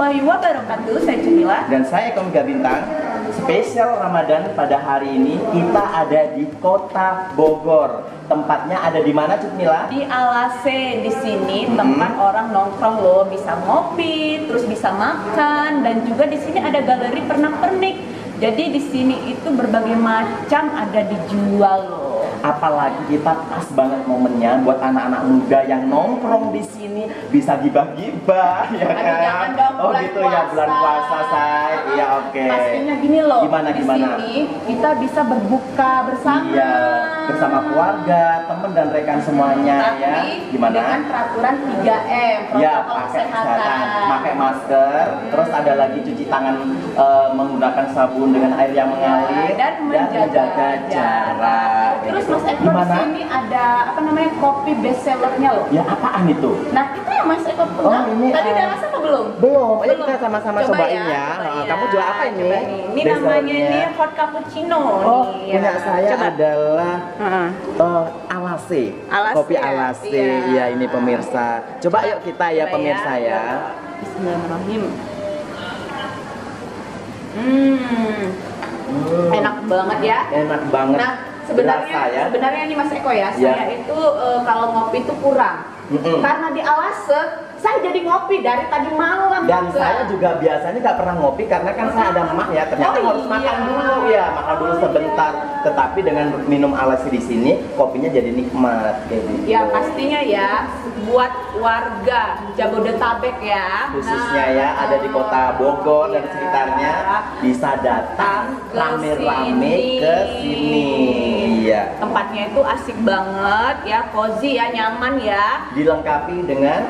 warahmatullahi wabarakatuh. Saya Cemila. Dan saya Komika Bintang. Spesial Ramadan pada hari ini kita ada di Kota Bogor. Tempatnya ada di mana, Cemila? Di Alase. Di sini tempat orang nongkrong loh, bisa ngopi, terus bisa makan, dan juga di sini ada galeri pernak-pernik. Jadi di sini itu berbagai macam ada dijual loh. Apalagi kita pas banget momennya buat anak-anak muda yang nongkrong di sini bisa gibah-gibah, ya kan? Jangan dong, oh gitu ya, bulan puasa, say. Iya, oke. Pastinya gini loh. Gimana? Di sini kita bisa berbuka bersama. Iya, bersama keluarga, teman dan rekan semuanya. Tapi ya. Gimana? dengan peraturan 3M, Ya, protokol pakai kesehatan, kesehatan. pakai masker, terus ada lagi cuci tangan menggunakan sabun dengan air yang mengalir dan menjaga jarak. Terus Gitu. Mas Eko di Gimana? sini ada apa namanya kopi best sellernya loh. Ya, apaan itu? Nah itu yang Mas Eko punya. ini, Tadi udah rasa apa belum? Belum, ayo Belum. kita sama-sama Coba cobain ya. coba ya. Kamu jual apa ini? Coba nih. Ini Best namanya sellernya. ini hot cappuccino Oh, nih. punya saya Coba. adalah Heeh. Alase. Alase Kopi ya? Alase. Iya. Iya, ini pemirsa. Coba yuk kita ya, Coba pemirsa ya. Bismillahirrahmanirrahim. Enak banget ya. Enak banget. Nah, sebenarnya Berasa ya. sebenarnya nih Mas Eko ya, Ya. saya itu kalau ngopi itu kurang. Karena di Alase saya jadi ngopi dari tadi malam. Dan juga. saya juga biasanya nggak pernah ngopi karena kan saya ada emak ya. Ternyata Oh, harus iya. makan dulu ya, makan dulu sebentar. Tetapi dengan minum Alase di sini, kopinya jadi nikmat kayak gitu. Ya pastinya ya, buat warga Jabodetabek ya. Khususnya ya ada di Kota Bogor dan Iya. sekitarnya bisa datang Ke rame-rame sini. ke sini. Iya. Tempatnya itu asik banget ya, cozy ya, nyaman ya. Dilengkapi dengan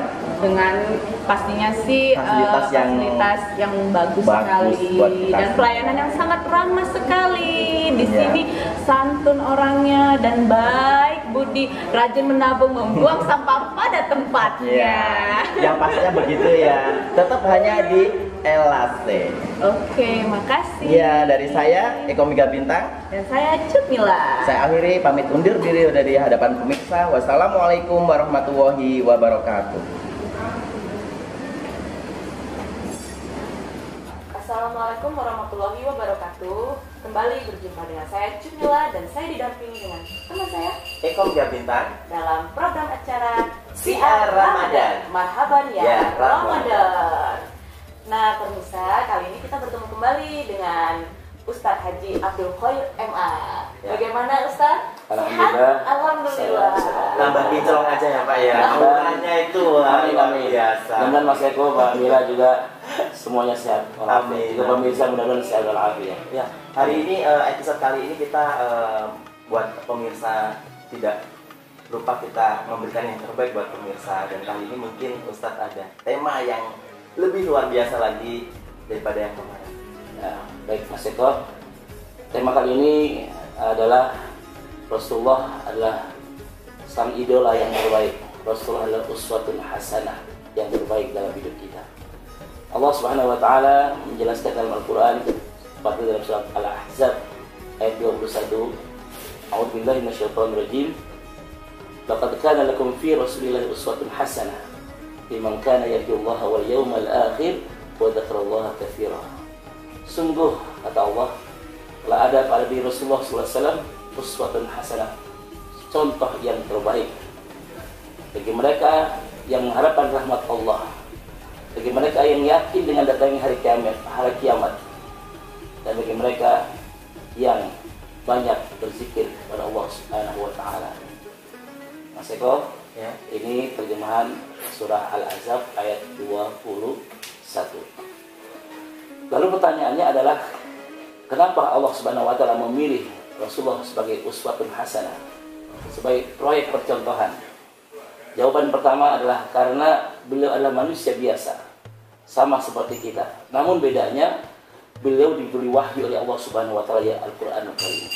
Pastinya sih Fasilitas yang bagus bagus sekali buat kita dan semua. pelayanan yang sangat ramah sekali. Di Iya. sini santun orangnya dan baik budi, rajin menabung, membuang sampah pada tempatnya. Yang pastinya begitu ya. Tetap hanya di Alase. Oke, makasih. Ya, dari saya Eko Miga Bintang. Dan saya Cemila. Saya akhiri pamit undur diri dari hadapan pemirsa. Wassalamualaikum warahmatullahi wabarakatuh. Assalamualaikum warahmatullahi wabarakatuh. Kembali berjumpa dengan saya Cemila dan saya didampingi dengan teman saya Eko Miga Bintang. dalam program acara Siar Ramadan. Marhaban ya, Ya, Ramadan. Nah, pemirsa, kali ini kita bertemu kembali dengan Ustadz Haji Abdul Khoir MA. Ya. Bagaimana Ustadz? Alhamdulillah. Sehat? Alhamdulillah. Tambah kinclong aja ya Pak ya. Auranya itu luar biasa. Dan Mas Eko, Pak Mira juga semuanya sehat. Amin. Juga pemirsa mudah-mudahan sehat walafiat. Ya, hari ini episode kali ini kita buat pemirsa tidak lupa kita memberikan yang terbaik buat pemirsa, dan kali ini mungkin Ustadz ada tema yang lebih luar biasa lagi daripada yang kemarin. Ya, baik Mas Eko, tema kali ini adalah Rasulullah adalah sang idola yang terbaik. Rasulullah adalah uswatun hasanah yang terbaik dalam hidup kita. Allah Subhanahu wa taala menjelaskan dalam Al-Qur'an seperti dalam surat Al-Ahzab ayat 21. A'udzubillahi minasyaitonir rajim. Laqad kana lakum fi Rasulillahi uswatun hasanah liman kana yarjullaha wal yawmal akhir wa dzakarallaha katsiran. Sungguh kata Allah telah ada pada diri Rasulullah SAW uswatun hasanah, contoh yang terbaik bagi mereka yang mengharapkan rahmat Allah, bagi mereka yang yakin dengan datangnya hari kiamat, dan bagi mereka yang banyak berzikir kepada Allah Subhanahu wa taala. Mas Eko, Ya. ini terjemahan surah Al-Ahzab ayat 21. Lalu pertanyaannya adalah, kenapa Allah Subhanahu wa taala memilih Rasulullah sebagai uswatun hasanah, sebagai proyek percontohan? Jawaban pertama adalah karena beliau adalah manusia biasa, sama seperti kita. Namun bedanya, beliau diberi wahyu oleh Allah Subhanahu wa taala ya Al-Qur'anul Karim.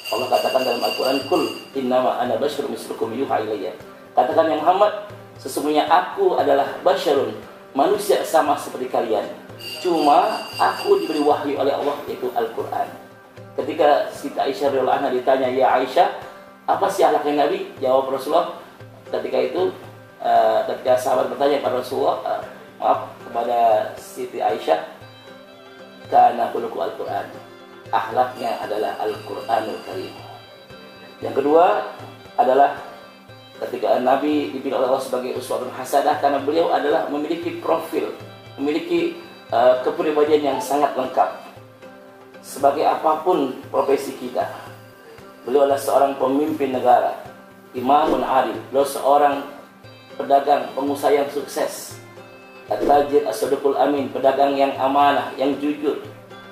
Allah katakan dalam Al-Qur'an, "Qul innama ana basyarun mislukum yuha ilayya." Katakan yang Muhammad, sesungguhnya aku adalah basyarun, manusia sama seperti kalian. Cuma aku diberi wahyu oleh Allah, yaitu Al-Qur'an. Ketika Siti Aisyah radhiyallahu anha ditanya, "Ya Aisyah, apa sih akhlaknya Nabi?" Jawab Rasulullah ketika itu, ketika sahabat bertanya kepada Rasulullah, "Maaf, kepada Siti Aisyah, kana khuluqu Al-Quran, akhlaknya adalah Al-Quranul Karim. Yang kedua adalah ketika Nabi dipilih oleh Allah sebagai uswatun hasanah karena beliau adalah memiliki profil, memiliki kepribadian yang sangat lengkap. Sebagai apapun profesi kita, beliau adalah seorang pemimpin negara, imamun adil, beliau seorang pedagang, pengusaha yang sukses, at-tajir as-sadiqul amin, pedagang yang amanah, yang jujur.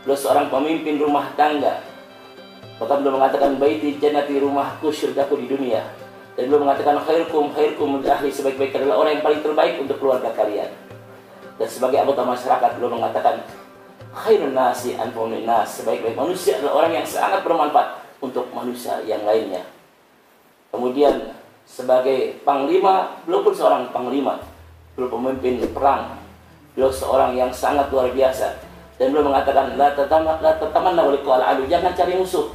Beliau seorang pemimpin rumah tangga. Bahkan beliau mengatakan baiti jannati, rumahku syurgaku di dunia. Dan beliau mengatakan khairukum li ahli, sebaik-baik adalah orang yang paling terbaik untuk keluarga kalian. Dan sebagai anggota masyarakat beliau mengatakan khairun nasi anfa'un linnas, sebaik-baik manusia adalah orang yang sangat bermanfaat untuk manusia yang lainnya. Kemudian sebagai panglima, beliau pun seorang panglima, beliau pemimpin perang, beliau seorang yang sangat luar biasa. Dan beliau mengatakan la tatamanna liqa'al adu, jangan cari musuh,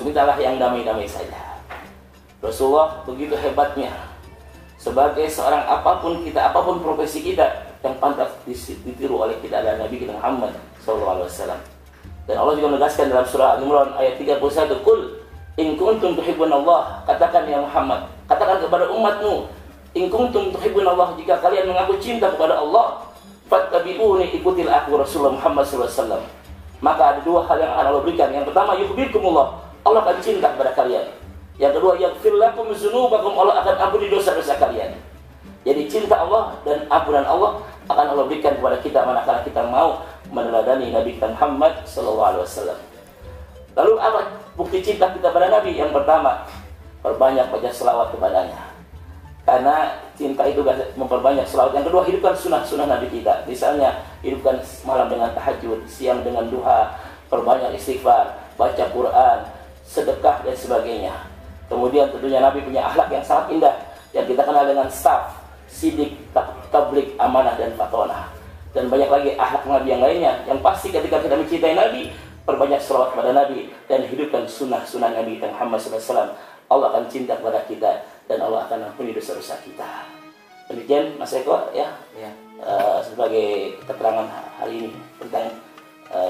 mintalah yang damai-damai saja. Rasulullah begitu hebatnya sebagai seorang apapun kita, apapun profesi kita, yang pantas ditiru oleh kita adalah Nabi kita Muhammad SAW. Dan Allah juga menegaskan dalam surah Al-Imran ayat 31, Qul in kuntum tuhibbunallah, katakan ya Muhammad, katakan kepada umatmu, in kuntum tuhibbunallah, jika kalian mengaku cinta kepada Allah, fattabi'uni, ikutilah aku Rasulullah Muhammad SAW. Maka ada dua hal yang akan Allah berikan. Yang pertama, yuhibbukumullah, Allah akan cinta kepada kalian. Yang kedua, yaghfir lakum dzunubakum, Allah akan ampuni dosa-dosa kalian. Jadi cinta Allah dan ampunan Allah akan Allah berikan kepada kita manakala kita mau meneladani Nabi kita Muhammad SAW. Lalu apa bukti cinta kita pada Nabi? Yang pertama, perbanyak baca selawat kepadanya. Karena cinta itu memperbanyak selawat. Yang kedua, hidupkan sunnah-sunnah Nabi kita. Misalnya, hidupkan malam dengan tahajud, siang dengan duha, perbanyak istighfar, baca Quran, sedekah dan sebagainya. Kemudian tentunya Nabi punya akhlak yang sangat indah yang kita kenal dengan staf, sidik, tablik, amanah dan fatonah. Dan banyak lagi akhlak Nabi yang lainnya. Yang pasti ketika kita mencintai Nabi, perbanyak selawat kepada Nabi dan hidupkan sunnah-sunnah Nabi kita Muhammad SAW. Allah akan cinta kepada kita dan Allah akan ampuni dosa-dosa kita. Demikian Mas Eko ya. Sebagai keterangan hari ini tentang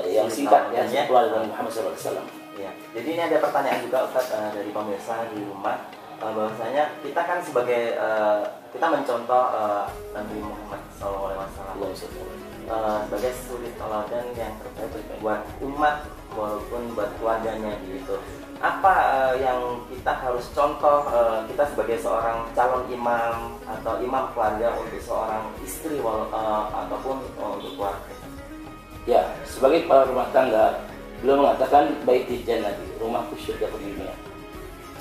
yang singkat ya keluar dari Muhammad SAW. Ya. Jadi ini ada pertanyaan juga Ustaz dari pemirsa di rumah, bahwasanya kita kan sebagai kita mencontoh Nabi Muhammad SAW sebagai suri teladan yang terbaik buat umat walaupun buat keluarganya gitu. Apa yang kita harus contoh kita sebagai seorang calon imam atau imam keluarga untuk seorang istri ataupun untuk keluarga? Ya, sebagai kepala rumah tangga, beliau mengatakan baiti jannati, rumahku syurga di dunia.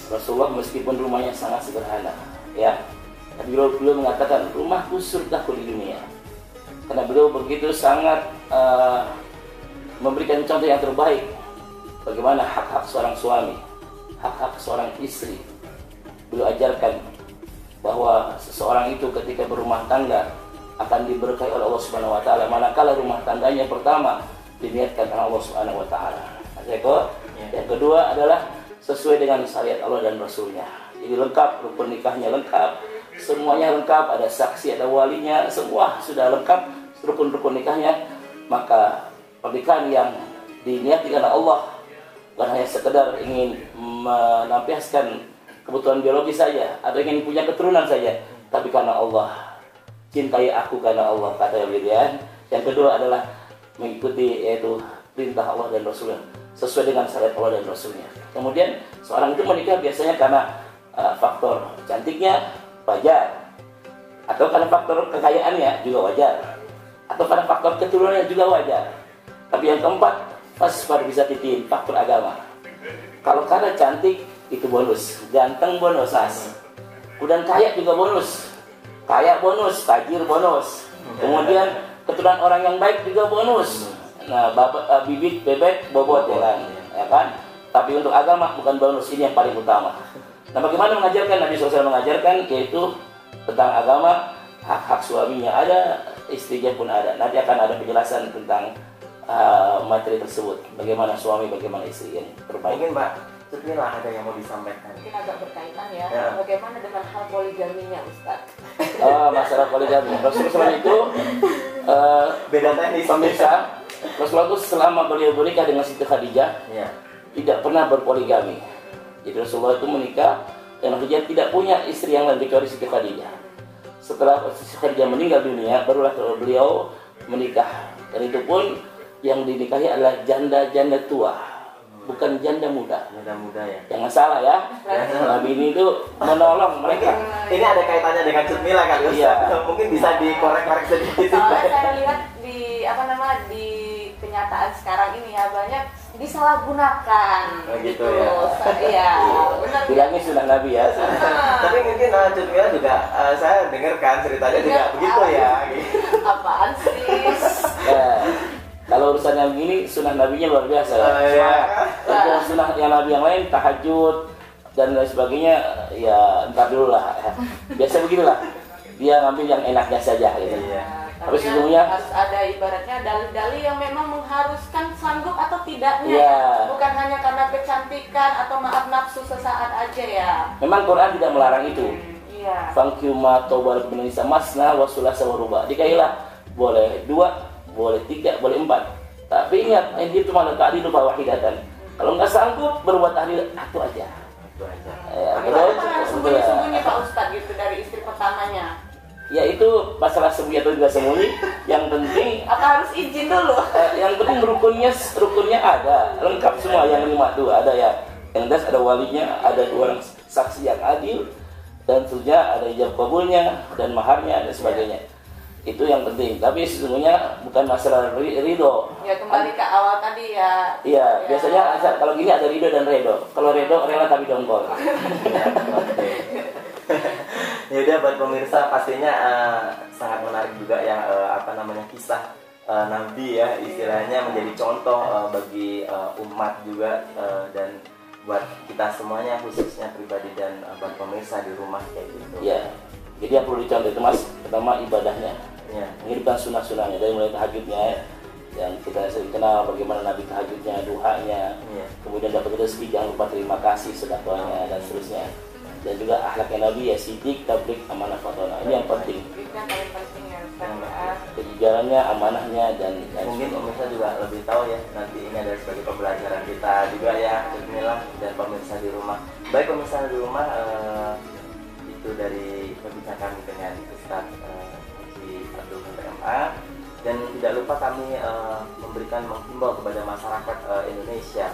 Rasulullah meskipun rumahnya sangat sederhana, ya, tapi beliau mengatakan rumahku surgaku di dunia. Karena beliau begitu sangat memberikan contoh yang terbaik bagaimana hak-hak seorang suami, hak-hak seorang istri. Beliau ajarkan bahwa seseorang itu ketika berumah tangga akan diberkahi oleh Allah Subhanahu wa taala manakala rumah tangganya pertama diniatkan oleh Allah Subhanahu wa taala. Yang kedua adalah sesuai dengan syariat Allah dan Rasulnya. Jadi lengkap, rukun nikahnya lengkap, semuanya lengkap, ada saksi, ada walinya, semua sudah lengkap rukun-rukun nikahnya. Maka pernikahan yang diniati karena Allah, bukan hanya sekedar ingin melampiaskan kebutuhan biologis saja atau ingin punya keturunan saja, tapi karena Allah. Cintai aku karena Allah, kata beliau. Yang kedua adalah mengikuti yaitu perintah Allah dan Rasulnya, sesuai dengan syariat Allah dan Rasulnya. Kemudian seorang itu menikah biasanya karena faktor cantiknya wajar, atau karena faktor kekayaannya juga wajar, atau karena faktor keturunannya juga wajar. Tapi yang keempat, pas bisa titin faktor agama. Kalau karena cantik itu bonus, ganteng bonus, kemudian kaya juga bonus, kaya bonus, tajir bonus. Kemudian keturunan orang yang baik juga bonus. Nah, bibit bebek bobot ya kan? Tapi untuk agama bukan bonus, ini yang paling utama. Nah, bagaimana mengajarkan Nabi SAW mengajarkan yaitu tentang agama, hak-hak suaminya ada, istrinya pun ada. Nanti akan ada penjelasan tentang materi tersebut. Bagaimana suami, bagaimana istri yang terbaik. Mungkin Mbak Inilah ada yang mau disampaikan. Mungkin agak berkaitan ya. Ya. Bagaimana dengan hal poligaminya, Ustadz? Masalah poligami. Rasulullah itu Beda teknis. pemirsa, Rasulullah itu selama beliau menikah dengan Siti Khadijah Ya. tidak pernah berpoligami. Jadi Rasulullah itu menikah dan Khadijah tidak punya istri yang lain kecuali Siti Khadijah. Setelah Siti Khadijah meninggal dunia, barulah beliau menikah. Dan itu pun yang dinikahi adalah janda-janda tua, bukan janda muda. Muda-muda ya. Jangan salah ya. Nabi ini itu menolong mereka. Ini ada kaitannya dengan Cutmila kan Ustaz? Iya. Mungkin bisa dikorek-korek sedikit. Soalnya saya lihat di di kenyataan sekarang ini ya banyak disalahgunakan. Oh, gitu ya. Iya, benar. Bilangnya sunnah Nabi ya. Tapi mungkin Cutmila juga saya dengarkan ceritanya juga begitu ya. Apaan sih? Ya, kalau urusan yang begini sunnah Nabinya luar biasa. Iya. Untuk sunnah yang Nabi yang lain tahajud dan lain sebagainya ya ntar dulu lah. Biasa begitulah. Dia ngambil yang enaknya saja gitu. Iya. Tapi Tapi sesungguhnya harus ada ibaratnya dalil-dalil yang memang mengharuskan sanggup atau tidaknya Iya. ya. Bukan hanya karena kecantikan atau maaf nafsu sesaat aja ya. memang Quran tidak melarang itu. Iya. Fangkiu ma tawbar binisa masna wa sulasa wa ruba. Dikailah boleh 2, boleh 3, boleh 4. Tapi ingat, ini cuma ada ta'dilu wahidatan. Kalau nggak sanggup berbuat tahlil satu aja. Itu aja. Ya, Tapi betul. kenapa harus sembunyi-sembunyi Pak Ustadz gitu dari istri pertamanya? Ya itu masalah sembunyi atau tidak sembunyi. Yang penting Apa harus izin dulu? yang penting rukunnya ada, lengkap semua. Yang 5 tuh ada ya. Yang jelas ada walinya, ada 2 orang saksi yang adil, dan tentunya ada ijab kabulnya dan maharnya dan sebagainya. Itu yang penting. Tapi sesungguhnya bukan masalah ridho. Ya kembali ke awal tadi ya. Iya, biasanya kalau gini ada ridho dan redo. Kalau redo rela tapi dongkol. Ya udah, buat pemirsa pastinya sangat menarik juga ya kisah Nabi ya, istilahnya menjadi contoh bagi umat juga, dan buat kita semuanya khususnya pribadi dan buat pemirsa di rumah kayak gitu. Iya. Jadi yang perlu dicontoh itu Mas, pertama ibadahnya. Ya. Menghidupkan sunnah-sunnahnya dari mulai tahajudnya yang kita sering kenal bagaimana Nabi tahajudnya, duhanya, Iya. kemudian dapat rezeki jangan lupa terima kasih, sedekahnya dan seterusnya. Dan juga akhlaknya Nabi ya sidik, tablik, amanah, fatona. Ini yang penting. Itu yang paling penting ya Ustadz ya. Kejujurannya, amanahnya dan Mungkin pemirsa juga lebih tahu ya, nanti ini adalah sebagai pembelajaran kita juga ya, Bismillah, dan pemirsa di rumah. Baik pemirsa di rumah, itu dari perbincangan kami dengan Ustaz Haji Abdul MA. Dan tidak lupa kami menghimbau kepada masyarakat Indonesia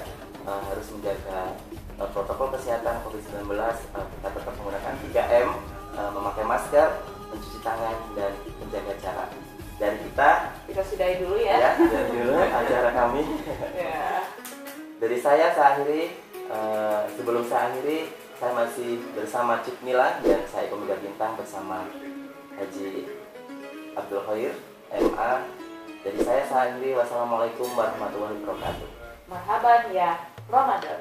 harus menjaga protokol kesehatan COVID-19, kita tetap menggunakan 3M, memakai masker, mencuci tangan, dan menjaga jarak. Dari kita sudahi dulu ya. dari dulu acara kami. Ya. Dari saya akhiri, sebelum saya akhiri, saya masih bersama Cutmila dan saya Komika Bintang bersama Haji Abdul Khair MA. Dari saya akhiri, wassalamualaikum warahmatullahi wabarakatuh. Marhaban ya Ramadan.